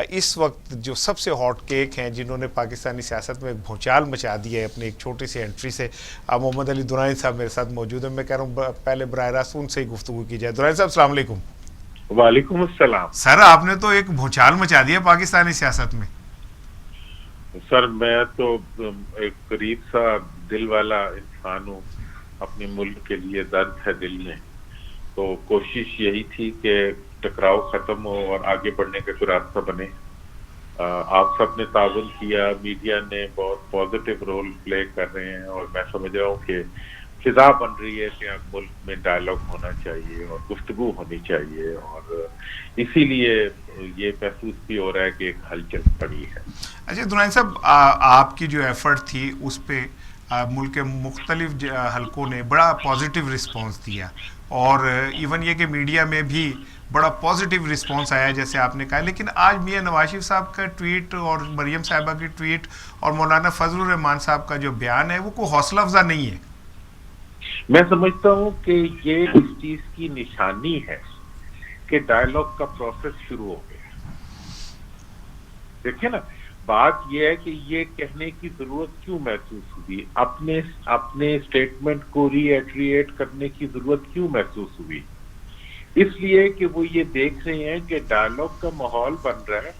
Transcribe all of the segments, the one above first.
اس وقت جو سب سے ہاٹ کیک ہیں جنہوں نے پاکستانی سیاست میں ایک بھونچال مچا دی ہے اپنی ایک چھوٹی سی انٹری سے، محمد علی دورانی صاحب میرے ساتھ موجود ہیں. میں کہہ رہا ہوں پہلے براہ راست ان سے ہی گفتگو کی جائے. دورانی صاحب السلام علیکم. وعلیکم السلام. سر آپ نے تو ایک بھونچال مچا دیا پاکستانی سیاست میں. سر میں تو ایک قریب سا دل والا انسان ہوں، اپنے ملک کے لیے درد ہے دل میں، تو کوشش یہی تھی کہ ٹکراؤ ختم ہو اور آگے بڑھنے کا کوئی راستہ بنے. آپ سب نے تعاون کیا، میڈیا نے بہت پازیٹیو رول پلے کر رہے ہیں، اور میں سمجھ رہا ہوں کہ فضا بن رہی ہے کہ اب ملک میں ڈائلاگ ہونا چاہیے اور گفتگو ہونی چاہیے، اور اسی لیے یہ محسوس بھی ہو رہا ہے کہ ایک ہلچل پڑی ہے. اچھا دورانی صاحب، آپ کی جو ایفرٹ تھی اس پہ ملک کے مختلف حلقوں نے بڑا پازیٹیو رسپانس دیا، اور ایون یہ کہ میڈیا میں بھی بڑا پازیٹیو رسپانس آیا جیسے آپ نے کہا. لیکن آج میاں نواز شریف صاحب کا ٹویٹ اور مریم صاحبہ کی ٹویٹ اور مولانا فضل الرحمان صاحب کا جو بیان ہے وہ کوئی حوصلہ افزا نہیں ہے. میں سمجھتا ہوں کہ یہ اس چیز کی نشانی ہے کہ ڈائلاگ کا پروسیس شروع ہو گیا. دیکھیں نا، بات یہ ہے کہ یہ کہنے کی ضرورت کیوں محسوس ہوئی، اپنے اسٹیٹمنٹ کو ری ایٹریٹ کرنے کی ضرورت کیوں محسوس ہوئی؟ اس لیے کہ وہ یہ دیکھ رہے ہیں کہ ڈائلاگ کا ماحول بن رہا ہے،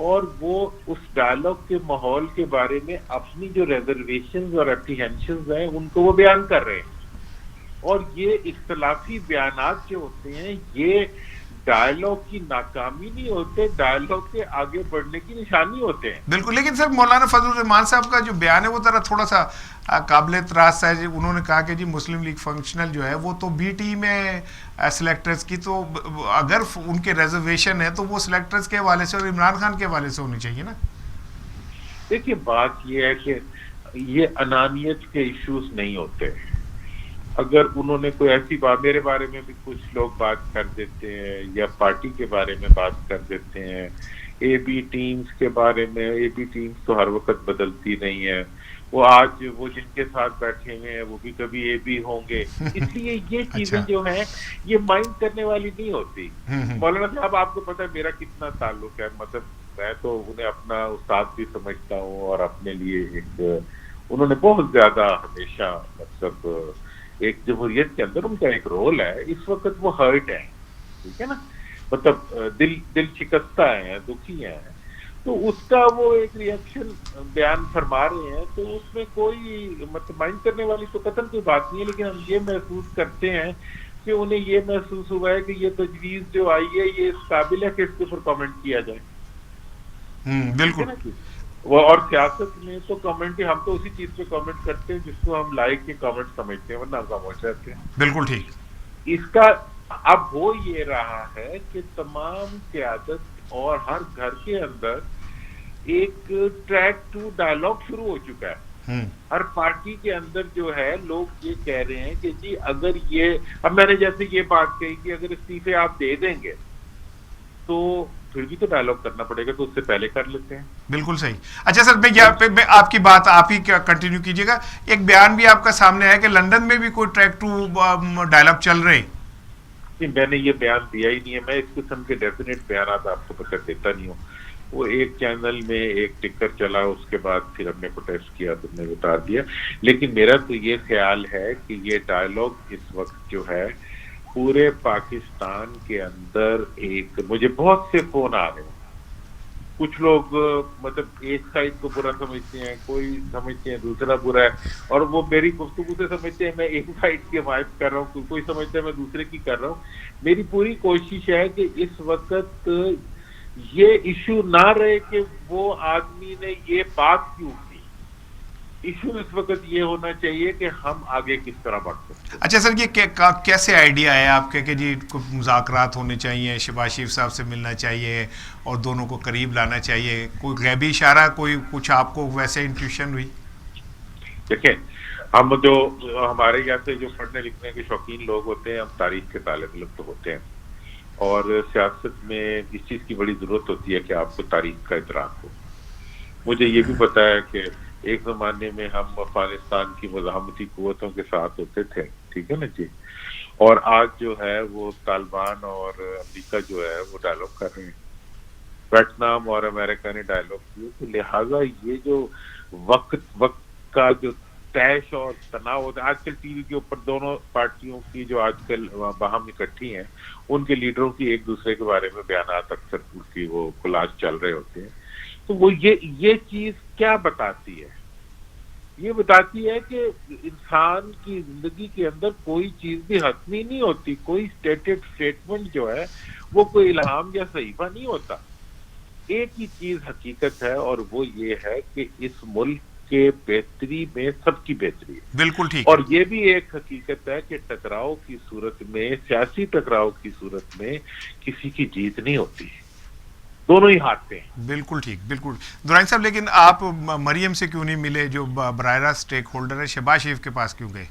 اور وہ اس ڈائلاگ کے ماحول کے بارے میں اپنی جو ریزرویشنز اور اپریہنشنز ہیں ان کو وہ بیان کر رہے ہیں. اور یہ اختلافی بیانات جو ہوتے ہیں یہ ڈائلاگ کی ناکامی نہیں ہوتے، ڈائلاگ کے آگے بڑھنے کی نشانی ہوتے ہیں. بالکل. لیکن سر مولانا فضل الرحمان صاحب کا جو بیان ہے وہ ذرا تھوڑا سا قابل اعتراض ہے. انہوں نے کہا کہ جی مسلم لیگ فنکشنل جو ہے وہ تو بی ٹیم ہے سلیکٹرز کی، تو اگر ان کے ریزرویشن ہے تو وہ سلیکٹرز کے حوالے سے اور عمران خان کے حوالے سے ہونی چاہیے نا. دیکھیے بات یہ ہے کہ یہ انانیت کے ایشوز نہیں ہوتے. اگر انہوں نے کوئی ایسی بات، میرے بارے میں بھی کچھ لوگ بات کر دیتے ہیں یا پارٹی کے بارے میں بات کر دیتے ہیں، اے بی ٹیمز کے بارے میں، اے بی ٹیمز تو ہر وقت بدلتی نہیں ہے، وہ آج وہ جن کے ساتھ بیٹھے ہوئے ہیں وہ بھی کبھی اے بی ہوں گے. اس لیے یہ چیزیں اچھا. جو ہیں یہ مائنڈ کرنے والی نہیں ہوتی. مولانا صاحب آپ کو پتہ ہے میرا کتنا تعلق ہے، مطلب میں تو انہیں اپنا استاد بھی سمجھتا ہوں، اور اپنے لیے ایک انہوں نے بہت زیادہ ہمیشہ مطلب ایک جمہوریت کے اندر ان کا ایک رول ہے. اس وقت وہ ہرٹ ہے، ٹھیک ہے نا، مطلب دل شکستہ ہیں، دکھی ہیں، تو اس کا وہ ایک ری ایکشن بیان فرما رہے ہیں، تو اس میں کوئی مطلب مائنڈ کرنے والی تو قطعاً کوئی بات نہیں ہے. لیکن ہم یہ محسوس کرتے ہیں کہ انہیں یہ محسوس ہوا ہے کہ یہ تجویز جو آئی ہے یہ اس قابل ہے کہ اس کے اوپر کامنٹ کیا جائے. ٹھیک ہے بالکل. نا جی. وہ اور سیاست میں تو کامنٹ، ہم تو اسی چیز پہ کامنٹ کرتے ہیں جس کو ہم لائق کے کامنٹ سمجھتے ہیں، ورنہ ہم خاموش رہتے ہیں. بالکل ٹھیک. اس کا اب ہو یہ رہا ہے کہ تمام قیادت اور ہر گھر کے اندر ایک ٹریک ٹو ڈائلاگ شروع ہو چکا ہے. ہر پارٹی کے اندر جو ہے لوگ یہ کہہ رہے ہیں کہ جی اگر یہ، اب میں نے جیسے یہ بات کہی کہ اگر استعفے آپ دے دیں گے تو پھر بھی تو ڈائلاگ کرنا پڑے گا، تو اس سے پہلے کر لیتے ہیں. بالکل صحیح. اچھا سر، میں آپ کی بات آپ ہی کنٹینیو کیجیے گا. ایک بیان بھی آپ کا سامنے ہے کہ لندن میں بھی کوئی ٹریک ٹو ڈائلاگ چل رہے ہیں. میں نے یہ بیان دیا ہی نہیں ہے، میں اس قسم کے ڈیفینیٹ بیانات آپ کو پتہ دیتا نہیں ہوں. وہ ایک چینل میں ایک ٹکر چلا، اس کے بعد پھر ہم نے پروٹیسٹ کیا تو ہم نے اتار دیا. لیکن میرا تو یہ خیال ہے کہ یہ ڈائلاگ اس وقت جو ہے پورے پاکستان کے اندر ایک، مجھے بہت سے فون آ رہے ہیں، کچھ لوگ مطلب ایک سائڈ کو برا سمجھتے ہیں، کوئی سمجھتے ہیں دوسرا برا ہے، اور وہ میری گفتگو سے سمجھتے ہیں میں ایک سائڈ کی حمایت کر رہا ہوں، کوئی سمجھتا ہے میں دوسرے کی کر رہا ہوں. میری پوری کوشش ہے کہ اس وقت یہ ایشو نہ رہے کہ وہ آدمی نے یہ بات کیوں کی. ایشو اس وقت یہ ہونا چاہیے کہ ہم آگے کس طرح بڑھ سکتے ہیں. اچھا سر، یہ کیسے آئیڈیا ہے آپ کے کہ جی مذاکرات ہونے چاہیے، شہباز شریف صاحب سے ملنا چاہیے اور دونوں کو قریب لانا چاہیے؟ کوئی غیبی اشارہ، کوئی کچھ آپ کو ویسے انٹیویشن ہوئی؟ دیکھیں، ہم جو ہمارے یہاں سے جو پڑھنے لکھنے کے شوقین لوگ ہوتے ہیں، ہم تاریخ کے طالب علم تو ہوتے ہیں، اور سیاست میں اس چیز کی بڑی ضرورت ہوتی ہے کہ آپ کو تاریخ کا ادراک ہو. مجھے یہ بھی پتا ہے کہ ایک زمانے میں ہم افغانستان کی مزاحمتی قوتوں کے ساتھ ہوتے تھے، ٹھیک ہے نا جی، اور آج جو ہے وہ طالبان اور امریکہ جو ہے وہ ڈائلاگ کر رہے ہیں. ویتنام اور امریکہ نے ڈائیلاگ کیے، تو لہٰذا یہ جو وقت کا جو طیش اور تناؤ ہوتا ہے، آج کل ٹی وی کے اوپر دونوں پارٹیوں کی جو آج کل باہم اکٹھی ہیں، ان کے لیڈروں کی ایک دوسرے کے بارے میں بیانات اکثر اس کی وہ کولاج چل رہے ہوتے ہیں. تو وہ یہ چیز کیا بتاتی ہے؟ یہ بتاتی ہے کہ انسان کی زندگی کے اندر کوئی چیز بھی حتمی نہیں ہوتی، کوئی اسٹیٹمنٹ جو ہے وہ کوئی الہام یا صحیفہ نہیں ہوتا. ایک ہی چیز حقیقت ہے، اور وہ یہ ہے کہ اس ملک کے بہتری میں سب کی بہتری ہے. بالکل ٹھیک. اور یہ بھی ایک حقیقت ہے کہ ٹکراؤ کی صورت میں، سیاسی ٹکراؤ کی صورت میں کسی کی جیت نہیں ہوتی، دونوں ہی ہارتے ہیں. بالکل ٹھیک، بالکل. درانی صاحب لیکن آپ مریم سے کیوں نہیں ملے جو براہ راست اسٹیک ہولڈر ہے؟ شہباز شریف کے پاس کیوں گئے؟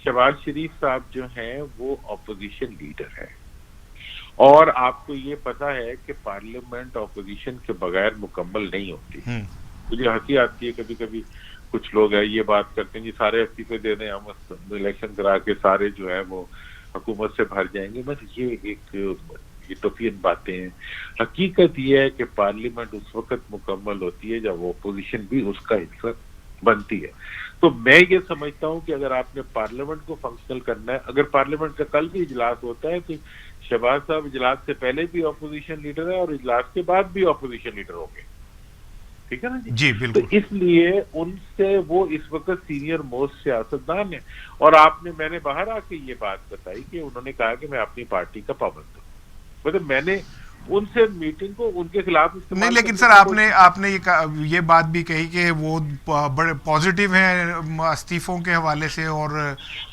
شہباز شریف صاحب جو ہیں وہ اپوزیشن لیڈر ہے، اور آپ کو یہ پتا ہے کہ پارلیمنٹ اپوزیشن کے بغیر مکمل نہیں ہوتی. مجھے ہنسی آتی ہے کبھی کبھی کچھ لوگ ہیں یہ بات کرتے ہیں جی سارے استعفے دے دیں، ہم الیکشن کرا کے سارے جو ہے وہ حکومت سے بھر جائیں گے. بس یہ ایک یوٹوپین باتیں ہیں. حقیقت یہ ہے کہ پارلیمنٹ اس وقت مکمل ہوتی ہے جب اپوزیشن بھی اس کا حصہ بنتی ہے. تو میں یہ سمجھتا ہوں کہ اگر آپ نے پارلیمنٹ کو فنکشنل کرنا ہے، اگر پارلیمنٹ کا کل بھی اجلاس ہوتا ہے تو شہباز صاحب اجلاس سے پہلے بھی اپوزیشن لیڈر ہے اور اجلاس کے بعد بھی اپوزیشن لیڈر ہوں گے. ٹھیک ہے نا جی بالکل. تو اس لیے ان سے وہ اس وقت سینئر موسٹ سیاستدان ہیں. اور میں نے باہر آ کے یہ بات بتائی کہ انہوں نے کہا کہ میں اپنی پارٹی کا پابند ہوں. مطلب میں نے ان سے میٹنگ کو ان کے خلاف نہیں، لیکن سر آپ نے یہ بات بھی کہی کہ وہ بڑے پازیٹیو ہیں استعفوں کے حوالے سے اور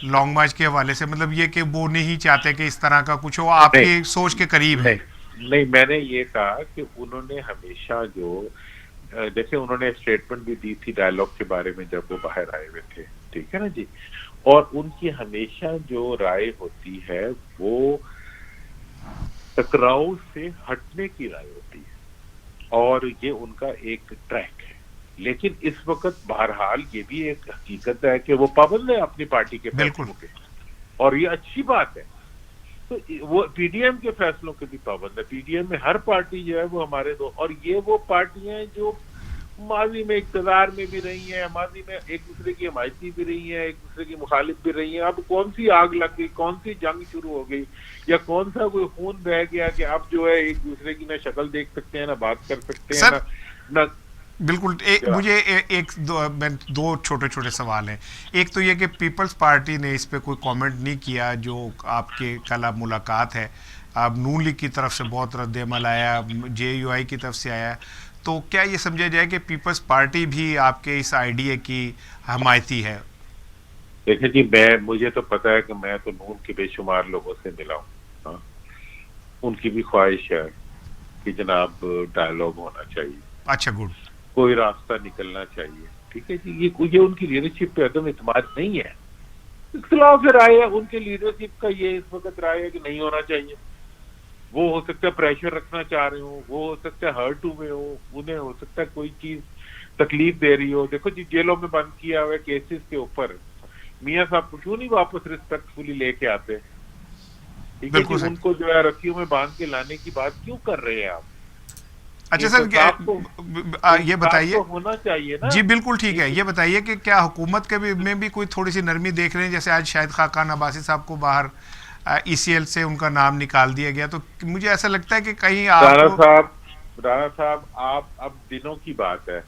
لانگ مارچ کے حوالے سے، مطلب یہ کہ وہ نہیں چاہتے کہ اس طرح کا کچھ ہو، آپ کی سوچ کے قریب ہے. نہیں، میں نے یہ کہا کہ انہوں نے ہمیشہ جو دیکھیں انہوں نے اسٹیٹمنٹ بھی دی تھی ڈائیلاگ کے بارے میں جب وہ باہر آئے ہوئے تھے. ٹھیک ہے نا جی. اور ان کی ہمیشہ جو رائے ہوتی ہے وہ ٹکراؤ سے ہٹنے کی رائے ہوتی ہے، اور یہ ان کا ایک ٹریک ہے. لیکن اس وقت بہرحال یہ بھی ایک حقیقت ہے کہ وہ پابند ہے اپنی پارٹی کے فیصلوں کے، اور یہ اچھی بات ہے. تو وہ پی ڈی ایم کے فیصلوں کے بھی پابند ہے. پی ڈی ایم میں ہر پارٹی جو ہے وہ ہمارے اور یہ وہ پارٹیاں ہیں جو ماضی میں اقتدار میں بھی رہی ہیں، ماضی میں ایک دوسرے کی حمایتی بھی رہی ہیں، ایک دوسرے کی مخالف بھی رہی ہیں. اب کون سی آگ لگ گئی، کون سی جنگ شروع ہو گئی، یا کون سا کوئی خون بہہ گیا کہ اب جو ہے ایک دوسرے کی نہ شکل دیکھ سکتے ہیں، نہ بات کر سکتے ہیں، نہ بالکل. مجھے دو چھوٹے سوال ہیں. ایک تو یہ کہ پیپلز پارٹی نے اس پہ کوئی کامنٹ نہیں کیا جو آپ کے کل اب ملاقات ہے. اب نون لیگ کی طرف سے بہت رد عمل آیا، جے یو آئی کی طرف سے آیا، تو کیا یہ سمجھا جائے کہ پیپلز پارٹی بھی آپ کے اس آئیڈیا کی حمایتی ہے؟ دیکھیں جی، مجھے تو پتا ہے کہ میں تو نون کے بے شمار لوگوں سے ملا ہوں. ان کی بھی خواہش ہے کہ جناب ڈائیلاگ ہونا چاہیے. اچھا، گڈ. کوئی راستہ نکلنا چاہیے. ٹھیک ہے جی. یہ ان کی لیڈرشپ پہ عدم اعتماد نہیں ہے، اختلاف رائے ہے. ان کے لیڈرشپ کا یہ اس وقت رائے ہے کہ نہیں ہونا چاہیے. وہ ہو سکتا ہے پریشر رکھنا چاہ رہے ہوں، وہ ہو سکتا ہے ہرٹ ہوئے ہو، انہیں ہو سکتا ہے کوئی چیز تکلیف دے رہی ہو. دیکھو جی، جیلوں میں بند کیا ہوئے کیسز کے اوپر میاں صاحب کو کیوں نہیں واپس ریسپیکٹفلی لے کے آتے؟ ٹھیک ہے جی. ان کو جو ہے رسیوں میں باندھ کے لانے کی بات کیوں کر رہے ہیں آپ؟ اچھا سر، یہ بتائیے. ہونا چاہیے نا. جی بالکل ٹھیک ہے. یہ بتائیے کہ کیا حکومت کے میں بھی کوئی تھوڑی سی نرمی دیکھ رہے ہیں؟ جیسے آج شاہد خاقان عباسی صاحب کو باہر ای سی ایل سے ان کا نام نکال دیا گیا، تو مجھے ایسا لگتا ہے کہ کہیں رانا صاحب آپ اب دنوں کی بات ہے،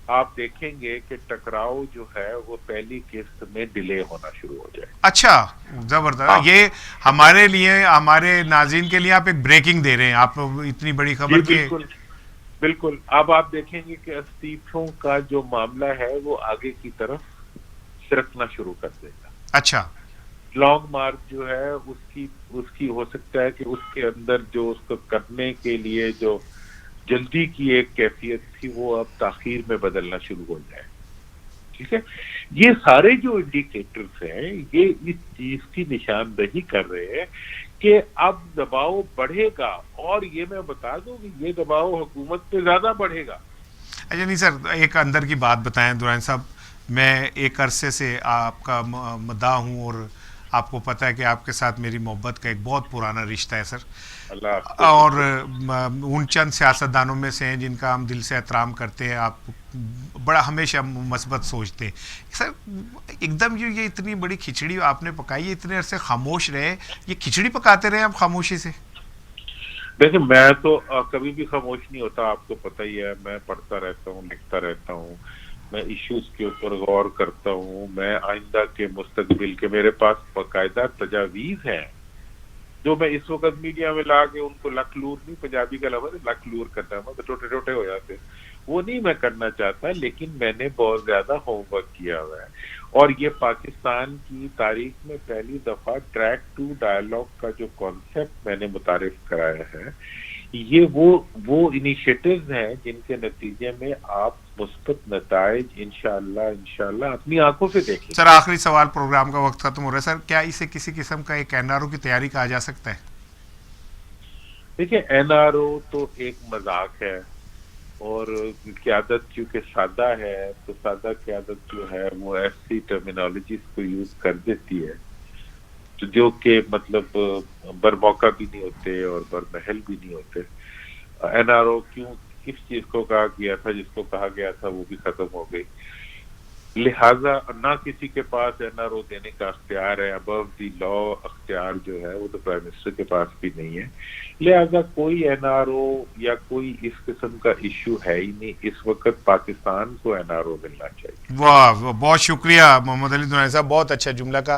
آپ دیکھیں گے کہ ٹکراؤ جو ہے وہ پہلی قسط میں ڈیلے ہونا شروع ہو جائے. اچھا، زبردست. یہ ہمارے لیے، ہمارے ناظرین کے لیے آپ ایک بریکنگ دے رہے ہیں، آپ اتنی بڑی خبر. بالکل. اب آپ دیکھیں گے کہ استعفوں کا جو معاملہ ہے وہ آگے کی طرف سرکنا شروع کر دے گا. اچھا. لانگ مارچ جو ہے اس کی ہو سکتا ہے کہ اس کے اندر جو اس کو کرنے کے لیے جو جلدی کی ایک کیفیت تھی وہ اب تاخیر میں بدلنا شروع ہو جائے. ٹھیک ہے. یہ سارے جو انڈیکیٹرز ہیں یہ اس چیز کی نشاندہی کر رہے ہیں کہ اب دباؤ بڑھے گا، اور یہ میں بتا دوں کہ یہ دباؤ حکومت پہ زیادہ بڑھے گا. اچھا نہیں سر، ایک اندر کی بات بتائیں درانی صاحب. میں ایک عرصے سے آپ کا مداح ہوں اور آپ کو پتہ ہے کہ آپ کے ساتھ میری محبت کا ایک بہت پرانا رشتہ ہے سر، اللہ آپ کو اور خوش ان چند سیاستدانوں میں سے ہیں جن کا ہم دل سے احترام کرتے ہیں. آپ بڑا ہمیشہ مثبت سوچتے ہیں سر. ایک دم یہ اتنی بڑی کھچڑی آپ نے پکائی ہے، اتنے عرصے خاموش رہے، یہ کھچڑی پکاتے رہے آپ خاموشی سے؟ دیکھیں میں تو کبھی بھی خاموش نہیں ہوتا، آپ کو پتہ ہی ہے. میں پڑھتا رہتا ہوں، لکھتا رہتا ہوں، میں ایشوز کے اوپر غور کرتا ہوں. میں آئندہ کے مستقبل کے میرے پاس باقاعدہ تجاویز ہیں جو میں اس وقت میڈیا میں لا کے ان کو لکھ لور، نہیں پنجابی کا لفظ ہے لکھ لور کرنا ہے، تو ٹوٹے ٹوٹے ہو جاتے، وہ نہیں میں کرنا چاہتا. لیکن میں نے بہت زیادہ ہوم ورک کیا ہوا ہے، اور یہ پاکستان کی تاریخ میں پہلی دفعہ ٹریک ٹو ڈائلاگ کا جو کانسیپٹ میں نے متعارف کرایا ہے، یہ وہ انیشیٹوز ہیں جن کے نتیجے میں آپ مثبت نتائج انشاءاللہ اپنی آنکھوں سے دیکھیں سر گے. آخری سوال، پروگرام کا وقت ختم ہو رہا ہے سر. کیا اسے کسی قسم کا ایک این آر او کی تیاری کہا جا سکتا ہے؟ دیکھیں این آر او تو ایک مذاق ہے، اور قیادت چونکہ سادہ ہے تو سادہ قیادت جو ہے وہ ایسی ٹرمینالوجیز کو یوز کر دیتی ہے جو کہ مطلب برموقع بھی نہیں ہوتے اور برمحل بھی نہیں ہوتے. این آر او کیوں کس چیز کو کہا گیا تھا، جس کو کہا گیا تھا وہ بھی ختم ہو گئی. لہٰذا نہ کسی کے پاس این آر او دینے کا اختیار ہے، ابو دی لا اختیار جو ہے وہ تو پرائم منسٹر کے پاس بھی نہیں ہے. لہٰذا کوئی این آر او یا کوئی اس قسم کا ایشو ہے ہی نہیں. اس وقت پاکستان کو این آر او ملنا چاہیے. واہ، بہت شکریہ محمد علی دنائی صاحب، بہت اچھا جملہ کا.